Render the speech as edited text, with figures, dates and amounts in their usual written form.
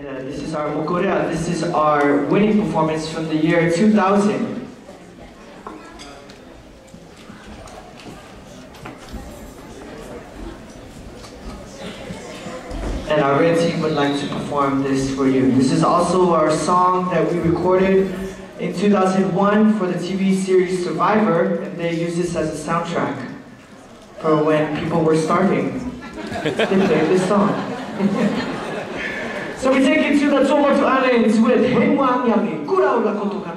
This is our Mokorea. This is our winning performance from the year 2000. And our red team would like to perform this for you. This is also our song that we recorded in 2001 for the TV series Survivor, and they used this as a soundtrack for when people were starving. They played this song. So we take it to the Tomoto Islands with Haemwang Yangi, Kuraula Kotoka.